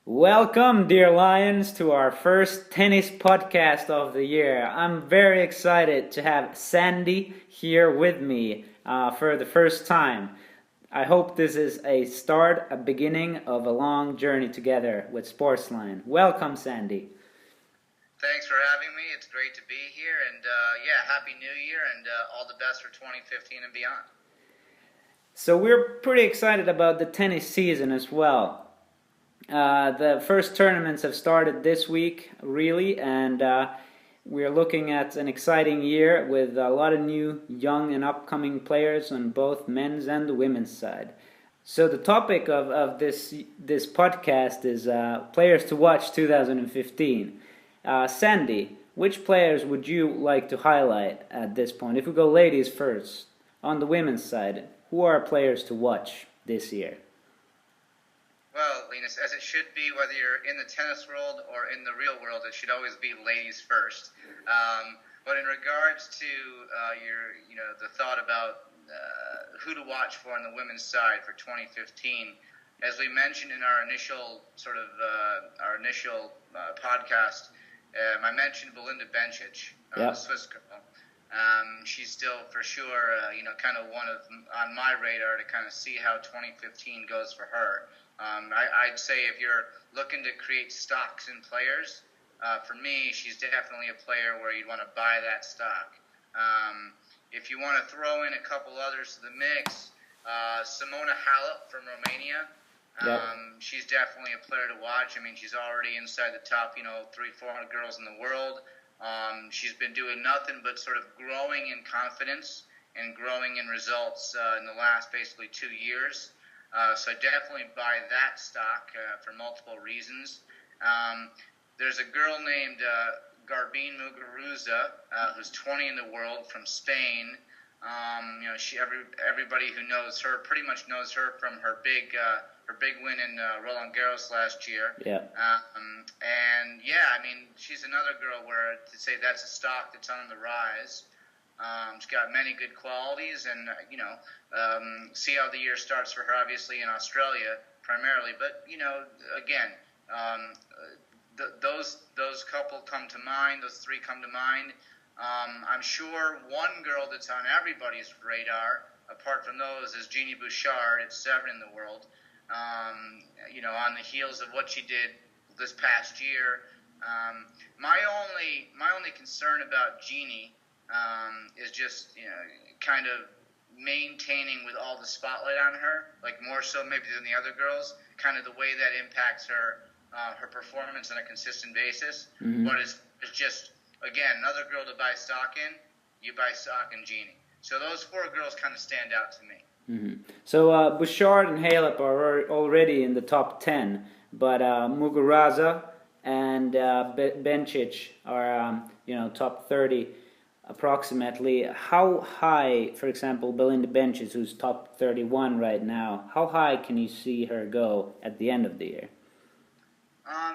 Welcome, dear Lions, to our first tennis podcast of the year. I'm very excited to have Sandy here with me for the first time. I hope this is a beginning of a long journey together with Sportsline. Welcome, Sandy. Thanks for having me. It's great to be here. And Happy New Year and all the best for 2015 and beyond. So, we're pretty excited about the tennis season as well. The first tournaments have started this week, really, and we're looking at an exciting year with a lot of new, young, and upcoming players on both men's and the women's side. So the topic of this podcast is players to watch 2015. Sandy, which players would you like to highlight at this point? If we go ladies first, on the women's side, who are players to watch this year? Well, Linus, as it should be, whether you're in the tennis world or in the real world, it should always be ladies first. But in regards to the thought about who to watch for on the women's side for 2015, as we mentioned in our initial podcast, I mentioned Belinda Bencic, the Swiss girl. She's still for sure, kind of one of on my radar to kind of see how 2015 goes for her. I'd say if you're looking to create stocks in players, for me, she's definitely a player where you'd want to buy that stock. If you want to throw in a couple others to the mix, Simona Halep from Romania, she's definitely a player to watch. I mean, she's already inside the top, 300-400 girls in the world. She's been doing nothing but sort of growing in confidence and growing in results in the last basically 2 years. So definitely buy that stock for multiple reasons. There's a girl named Garbine Muguruza who's 20 in the world from Spain. Everybody who knows her pretty much knows her from her big win in Roland Garros last year. I mean, she's another girl where to say that's a stock that's on the rise. She's got many good qualities, and see how the year starts for her. Obviously in Australia primarily, but again, those couple come to mind. Those three come to mind. I'm sure one girl that's on everybody's radar, apart from those, is Genie Bouchard at 7 in the world. On the heels of what she did this past year. My only concern about Genie is just kind of maintaining with all the spotlight on her, like more so maybe than the other girls, kind of the way that impacts her performance on a consistent basis. Mm-hmm. But it's just, again, another girl to buy stock in, you buy stock in Genie. So those four girls kind of stand out to me. Mm-hmm. So Bouchard and Halep are already in the top 10, but Muguruza and Bencic are top 30 approximately. How high, for example, Belinda Bencic, who's top 31 right now, how high can you see her go at the end of the year?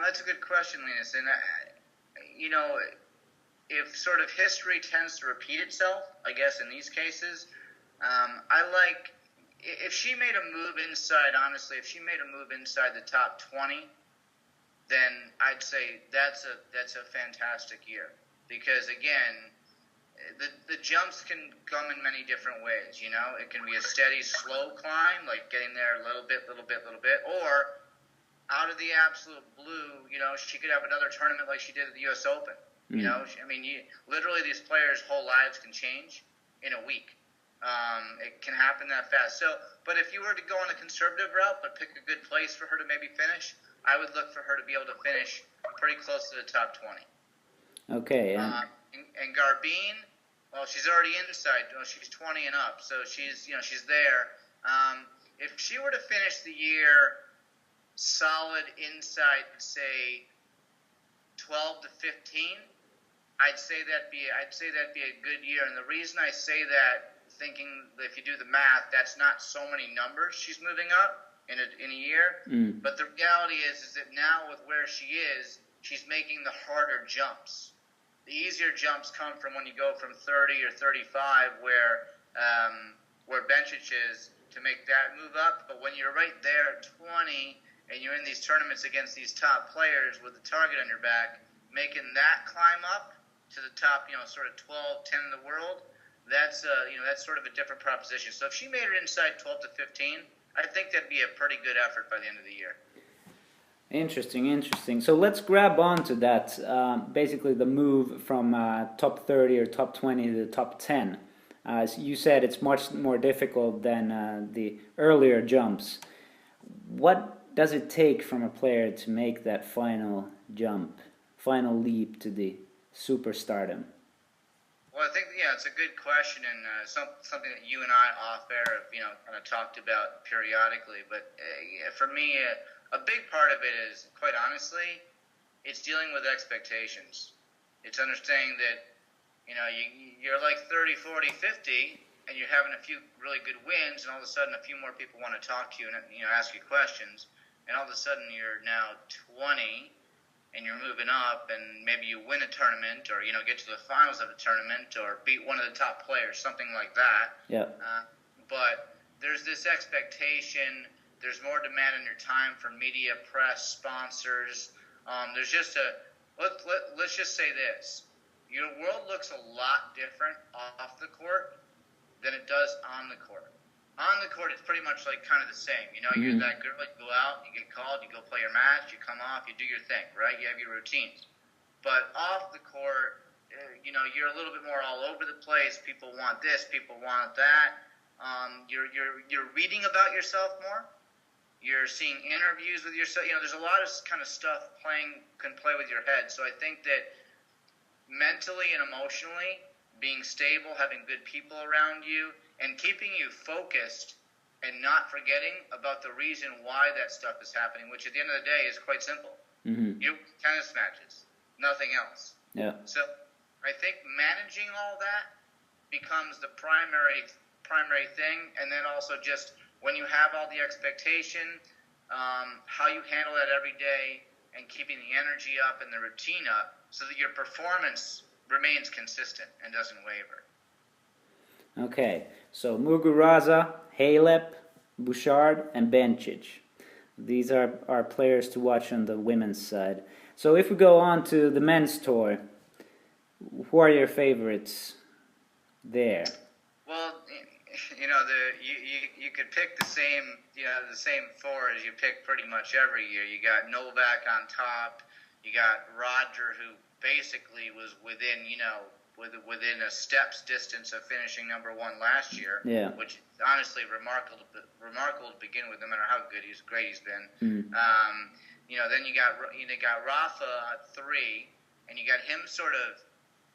That's a good question, Linus. And if sort of history tends to repeat itself, I guess in these cases, I like if she made a move inside. Honestly, if she made a move inside the top 20, then I'd say that's a fantastic year, because again, the jumps can come in many different ways. It can be a steady, slow climb, like getting there little bit, or out of the absolute blue, she could have another tournament like she did at the U.S. Open. I mean, literally these players' whole lives can change in a week. It can happen that fast. So, but if you were to go on a conservative route, but pick a good place for her to maybe finish, I would look for her to be able to finish pretty close to the top 20. Okay. And Garbine, well, she's already inside. She's 20 and up, so she's there. If she were to finish the year solid inside, say 12 to 15, I'd say that'd be a good year. And the reason I say that, thinking that if you do the math, that's not so many numbers she's moving up in a year. But the reality is that now with where she is, she's making the harder jumps. The easier jumps come from when you go from 30 or 35, where Bencic is, to make that move up. But when you're right there at 20, and you're in these tournaments against these top players with the target on your back, making that climb up to the top, sort of 12, 10 in the world, that's sort of a different proposition. So if she made it inside 12 to 15, I think that'd be a pretty good effort by the end of the year. Interesting. So let's grab onto that, basically the move from top 30 or top 20 to the top 10. As you said, it's much more difficult than the earlier jumps. What does it take from a player to make that final jump, final leap to the superstardom? Well, I think, it's a good question, and something that you and I off air have, kind of talked about periodically. But for me, a big part of it is, quite honestly, it's dealing with expectations. It's understanding that, you're like 30, 40, 50, and you're having a few really good wins, and all of a sudden a few more people want to talk to you and, ask you questions, and all of a sudden you're now 20, and you're moving up, and maybe you win a tournament, or, get to the finals of a tournament, or beat one of the top players, something like that. Yeah. But there's this expectation. There's more demand on your time from media, press, sponsors. There's just let's just say this. Your world looks a lot different off the court than it does on the court. On the court, it's pretty much like kind of the same. You're that girl, you go out, you get called, you go play your match, you come off, you do your thing, right? You have your routines. But off the court, you're a little bit more all over the place. People want this, people want that. You're reading about yourself more. You're seeing interviews with yourself. There's a lot of kind of stuff can play with your head. So I think that mentally and emotionally, being stable, having good people around you, and keeping you focused and not forgetting about the reason why that stuff is happening, which at the end of the day is quite simple. Mm-hmm. Tennis matches, nothing else. Yeah. So I think managing all that becomes the primary thing, and then also just when you have all the expectation, how you handle that every day, and keeping the energy up and the routine up so that your performance remains consistent and doesn't waver. Okay, so Muguruza, Halep, Bouchard, and Bencic. These are our players to watch on the women's side. So if we go on to the men's tour, who are your favorites there? Well, you could pick the same four as you pick pretty much every year. You got Novak on top. You got Roger, who basically was within a step's distance of finishing number one last year. Yeah. Which is honestly remarkable to begin with, no matter how great he's been. Mm. Then you got Rafa at 3, and you got him sort of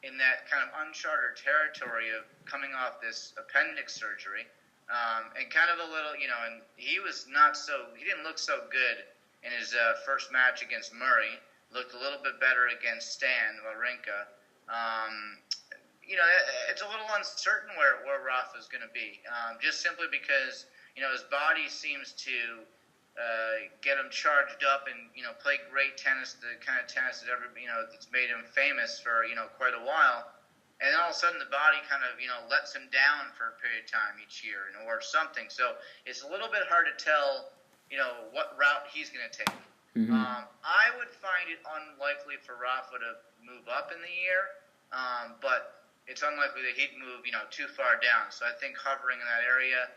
in that kind of uncharted territory of coming off this appendix surgery, and kind of a little, and he didn't look so good in his first match against Murray. Looked a little bit better against Stan Wawrinka. It's a little uncertain where Rafa's going to be, just simply because his body seems to get him charged up and play great tennis, the kind of tennis that that's made him famous for quite a while, and then all of a sudden the body kind of lets him down for a period of time each year or something. So it's a little bit hard to tell what route he's going to take. Mm-hmm. I would find it unlikely for Rafa to move up in the year, but it's unlikely that he'd move too far down. So I think hovering in that area.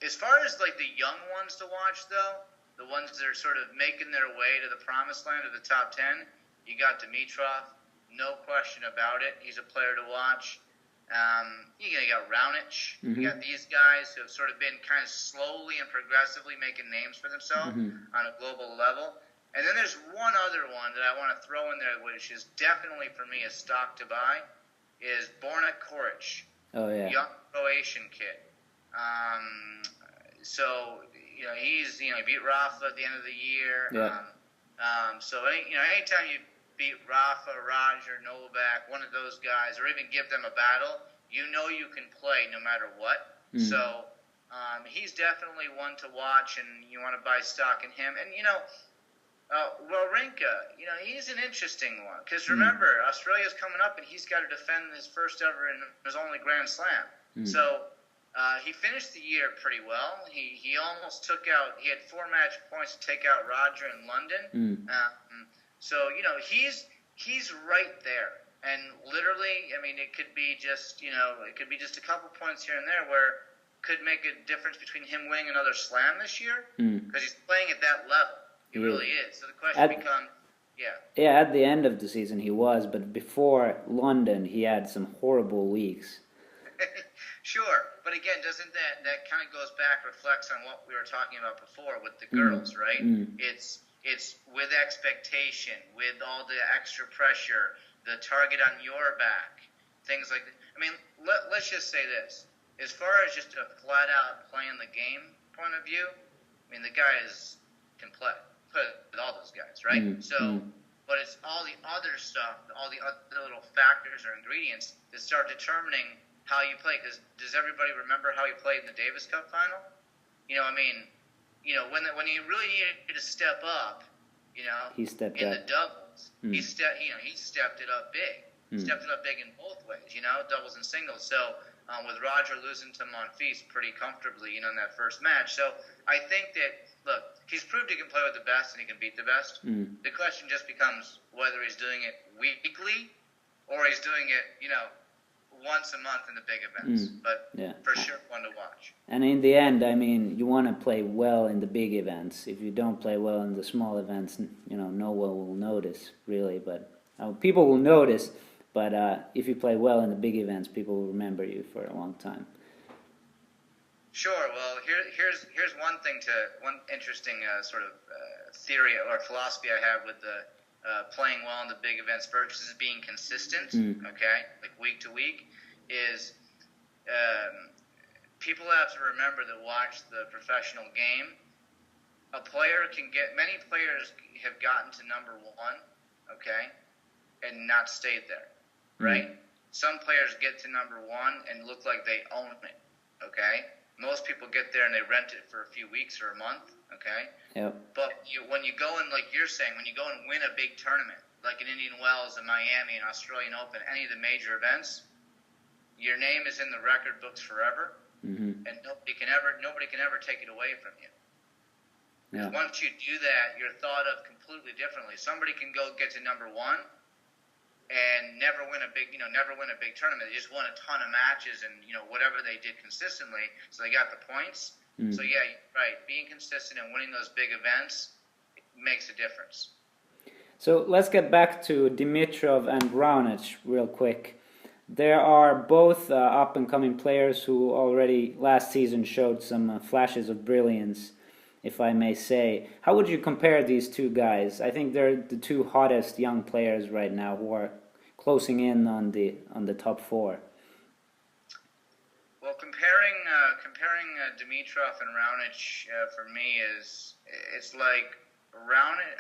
As far as like the young ones to watch, though, the ones that are sort of making their way to the promised land of the top 10, you got Dimitrov, no question about it. He's a player to watch. You got Raonic. Mm-hmm. You got these guys who have sort of been kind of slowly and progressively making names for themselves on a global level. And then there's one other one that I want to throw in there, which is definitely for me a stock to buy, is Borna Koric. Oh yeah. Young Croatian kid. He's he beat Rafa at the end of the year. Yeah. Anytime you beat Rafa, Roger, Novak, one of those guys, or even give them a battle, you can play no matter what. Mm. So he's definitely one to watch, and you want to buy stock in him. And Wawrinka, he's an interesting one because remember, Australia's coming up, and he's got to defend his first ever and his only Grand Slam. Mm. So He finished the year pretty well. He almost took out. He had 4 match points to take out Roger in London. So he's right there. And literally, I mean, it could be just a couple points here and there where could make a difference between him winning another slam this year because he's playing at that level. He really is. So the question becomes, yeah, at the end of the season he was, but before London he had some horrible weeks. Sure, but again, doesn't that kind of goes back, reflects on what we were talking about before with the girls, right? It's with expectation, with all the extra pressure, the target on your back, things like that. I mean, let's just say this. As far as just a flat-out playing the game point of view, I mean, the guy can play with all those guys, right? But it's all the other stuff, all the other little factors or ingredients that start determining how you play. Because does everybody remember how he played in the Davis Cup final? When he really needed to step up, he stepped in up. the doubles, he stepped it up big. Stepped it up big in both ways, doubles and singles. So with Roger losing to Monfils pretty comfortably, in that first match. So I think that, look, he's proved he can play with the best and he can beat the best. The question just becomes whether he's doing it weekly or he's doing it, once a month in the big events. But for sure, one to watch. And in the end, I mean, you want to play well in the big events. If you don't play well in the small events, no one will notice, really. But people will notice. But if you play well in the big events, people will remember you for a long time. Sure. Well, here's one interesting sort of theory or philosophy I have with the playing well in the big events versus being consistent. Okay, like week to week, is people have to remember that watch the professional game. Many players have gotten to number 1, okay, and not stayed there. Right? Some players get to number 1 and look like they own it, okay? Most people get there and they rent it for a few weeks or a month, okay? Yep. But when you go in, like you're saying, when you go and win a big tournament, like in Indian Wells and Miami and Australian Open, any of the major events, your name is in the record books forever, and nobody can ever take it away from you. Yeah. Once you do that, you're thought of completely differently. Somebody can go get to number 1 and never win a big tournament. They just won a ton of matches and, whatever they did consistently, so they got the points. So, yeah, right, being consistent and winning those big events makes a difference. So let's get back to Dimitrov and Raonic real quick. There are both up-and-coming players who already last season showed some flashes of brilliance, if I may say. How would you compare these two guys? I think they're the two hottest young players right now who are closing in on the top 4. Well, comparing Dimitrov and Raonic for me it's like Raonic,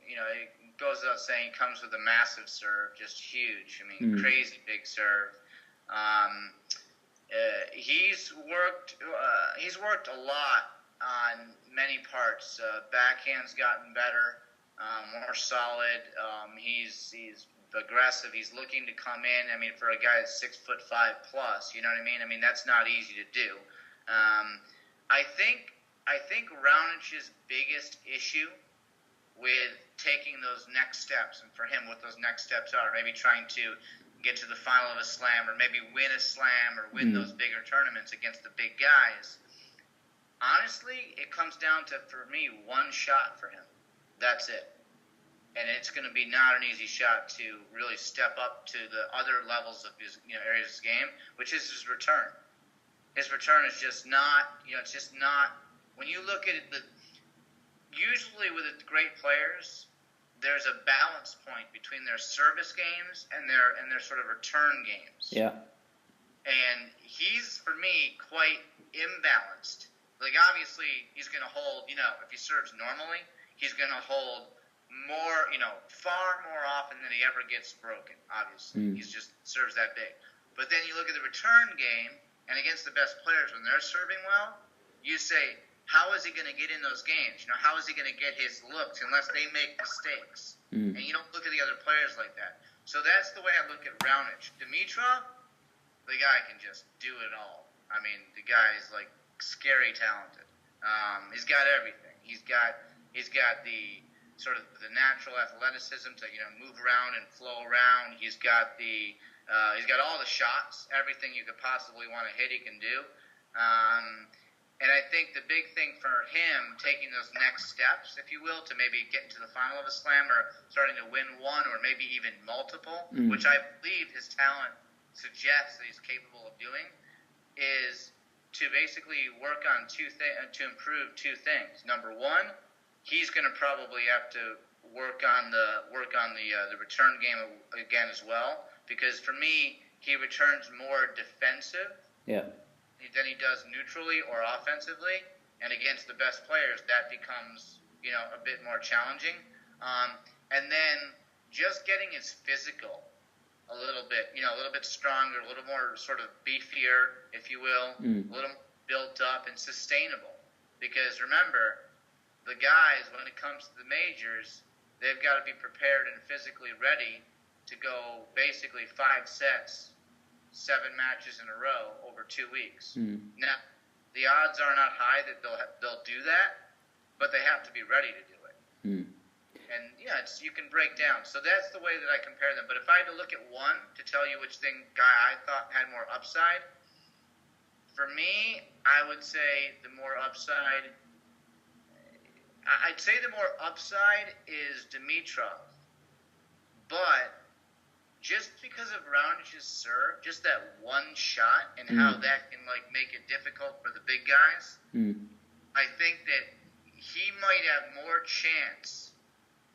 it goes without saying, he comes with a massive serve, just huge. I mean, crazy big serve. He's worked a lot on many parts. Backhand's gotten better, more solid. He's aggressive. He's looking to come in. I mean, for a guy that's 6'5" plus, you know what I mean? I mean, that's not easy to do. I think Raonic's biggest issue with taking those next steps, and for him what those next steps are, maybe trying to get to the final of a slam, or maybe win a slam, or win those bigger tournaments against the big guys. Honestly, it comes down to, for me, one shot for him. That's it. And it's going to be not an easy shot to really step up to the other levels of his areas of his game, which is his return. His return is just not, it's just not. When you look at it, usually with the great players, there's a balance point between their service games and their sort of return games. Yeah. And he's, for me, quite imbalanced. Like, obviously, he's going to hold, if he serves normally, he's going to hold more, far more often than he ever gets broken, obviously. He's just serves that big. But then you look at the return game, and against the best players, when they're serving well, you say, how is he going to get in those games? How is he going to get his looks unless they make mistakes? And you don't look at the other players like that. So that's the way I look at Raonic. Dimitrov, the guy can just do it all. I mean, the guy is like scary talented. He's got everything. He's got the sort of the natural athleticism to move around and flow around. He's got all the shots, everything you could possibly want to hit, he can do. And I think the big thing for him, taking those next steps, if you will, to maybe get into the final of a slam or starting to win one or maybe even multiple, which I believe his talent suggests that he's capable of doing, is to basically work on to improve two things. Number one, he's going to probably have to work on the return game again as well, because for me, he returns more defensive. Yeah. Than he does neutrally or offensively, and against the best players, that becomes a bit more challenging. And then just getting his physical a little bit stronger, a little more sort of beefier, if you will, a little built up and sustainable. Because remember, the guys, when it comes to the majors, they've got to be prepared and physically ready to go basically 5 sets, 7 matches in a row over 2 weeks. Now, the odds are not high that they'll do that, but they have to be ready to do it. And you can break down. So that's the way that I compare them. But if I had to look at one to tell you which guy I thought had more upside, for me, I would say the more upside. I'd say the more upside is Dimitrov, but just because of Raonic's serve, just that one shot and how that can make it difficult for the big guys, I think that he might have more chance,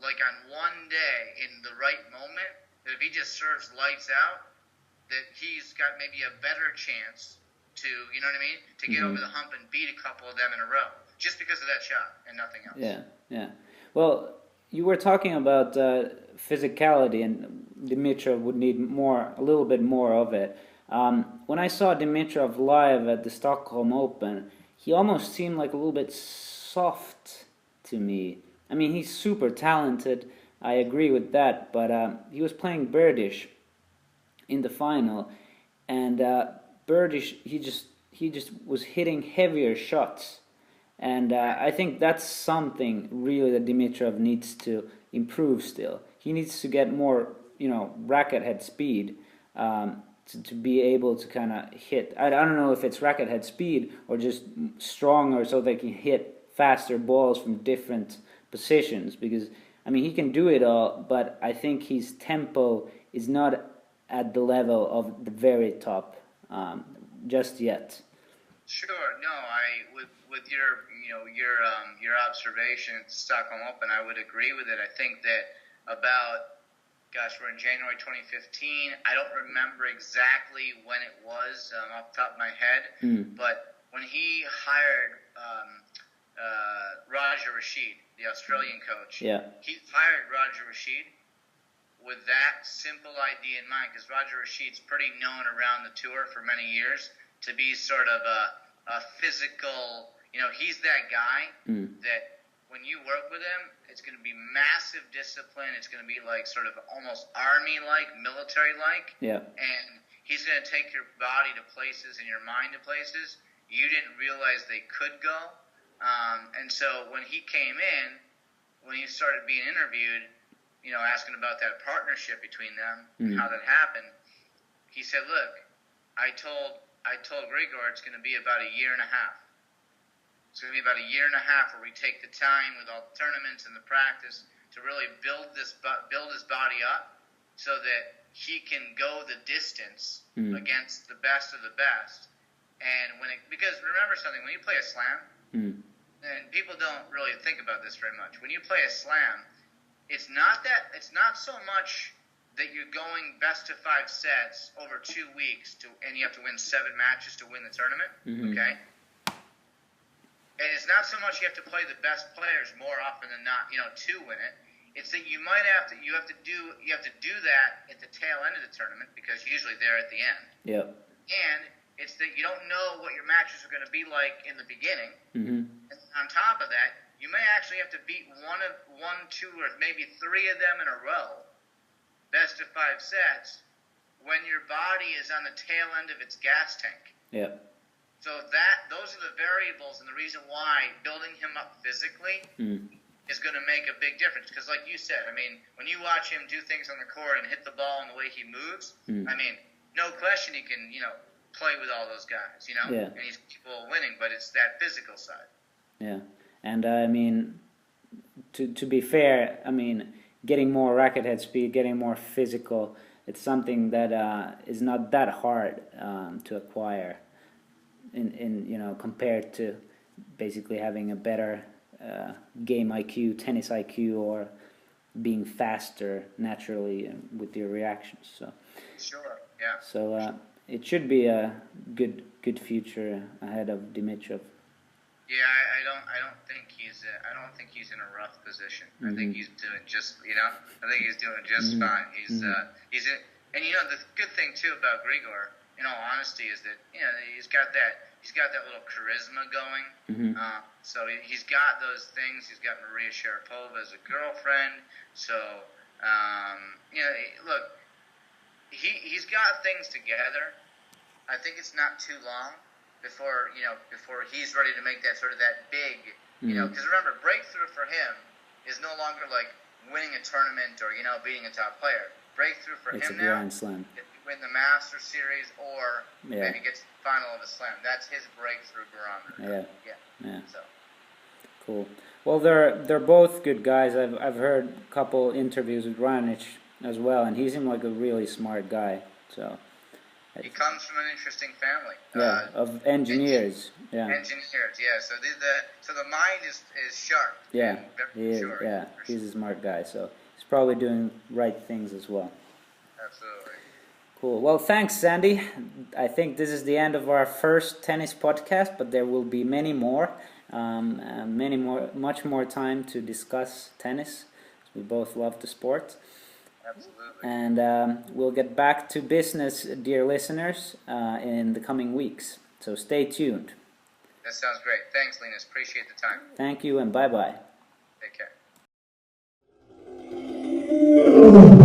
on one day in the right moment, that if he just serves lights out, that he's got maybe a better chance to, to get over the hump and beat a couple of them in a row, just because of that shot and nothing else. Yeah. Well, you were talking about physicality, and Dimitrov would need a little bit more of it. When I saw Dimitrov live at the Stockholm Open, he almost seemed like a little bit soft to me. I mean, he's super talented, I agree with that, but he was playing Berdych in the final, and Berdych, he just was hitting heavier shots. And I think that's something really that Dimitrov needs to improve still. He needs to get more, racket head speed to be able to kind of hit. I don't know if it's racket head speed or just stronger so they can hit faster balls from different positions. Because, I mean, he can do it all, but I think his tempo is not at the level of the very top just yet. Sure. No, with your observation at the Stockholm Open, I would agree with it. I think that we're in January 2015. I don't remember exactly when it was off the top of my head, but when he hired Roger Rashid, the Australian coach, he hired Roger Rashid with that simple idea in mind, because Roger Rashid's pretty known around the tour for many years to be sort of a physical, he's that guy that when you work with him, it's going to be massive discipline. It's going to be like sort of almost army-like, military-like. Yeah. And he's going to take your body to places and your mind to places you didn't realize they could go. And so when he came in, when he started being interviewed, asking about that partnership between them and how that happened, he said, look, I told Grigor it's going to be about a year and a half. It's going to be about a year and a half where we take the time with all the tournaments and the practice to really build his body up so that he can go the distance against the best of the best. And because remember something, when you play a slam, and people don't really think about this very much, when you play a slam, it's not so much that you're going best of 5 sets over 2 weeks and you have to win 7 matches to win the tournament. Okay. And it's not so much you have to play the best players more often than not, to win it. It's that you have to do that at the tail end of the tournament, because usually they're at the end. Yep. And it's that you don't know what your matches are going to be like in the beginning. And on top of that, you may actually have to beat one, two, or maybe 3 of them in a row, best of 5 sets, when your body is on the tail end of its gas tank. Yeah. So those are the variables, and the reason why building him up physically is going to make a big difference. Because, like you said, I mean, when you watch him do things on the court and hit the ball and the way he moves, I mean, no question he can, play with all those guys, Yeah. and he's capable of winning. But it's that physical side. Yeah, and I mean, to be fair, I mean, getting more racket head speed, getting more physical, it's something that is not that hard to acquire. In compared to basically having a better game IQ, tennis IQ, or being faster naturally with your reactions. So Sure. Yeah. So it should be a good future ahead of Dimitrov. Yeah, I don't think he's in a rough position. I think he's doing just fine. He's and the good thing too about Grigor, in all honesty, is that he's got that little charisma going. So he's got those things. He's got Maria Sharapova as a girlfriend. So look, he's got things together. I think it's not too long before he's ready to make that big, because remember, breakthrough for him is no longer like winning a tournament or beating a top player. Breakthrough for it's him a now, Grand Slam. win the Masters series or maybe get to the final of a Slam. That's his breakthrough barometer. Yeah. So cool. Well, they're both good guys. I've heard a couple interviews with Raonic as well, and he seemed like a really smart guy. So. He comes from an interesting family. Of engineers. Engineers, yeah. So the mind is sharp. Yeah, he is. Yeah, he's a smart guy. So he's probably doing right things as well. Absolutely. Cool. Well, thanks, Sandy. I think this is the end of our first tennis podcast, but there will be many more, much more time to discuss tennis. We both love the sport. Absolutely. And we'll get back to business, dear listeners, in the coming weeks. So stay tuned. That sounds great. Thanks, Linus. Appreciate the time. Thank you, and bye-bye. Take care.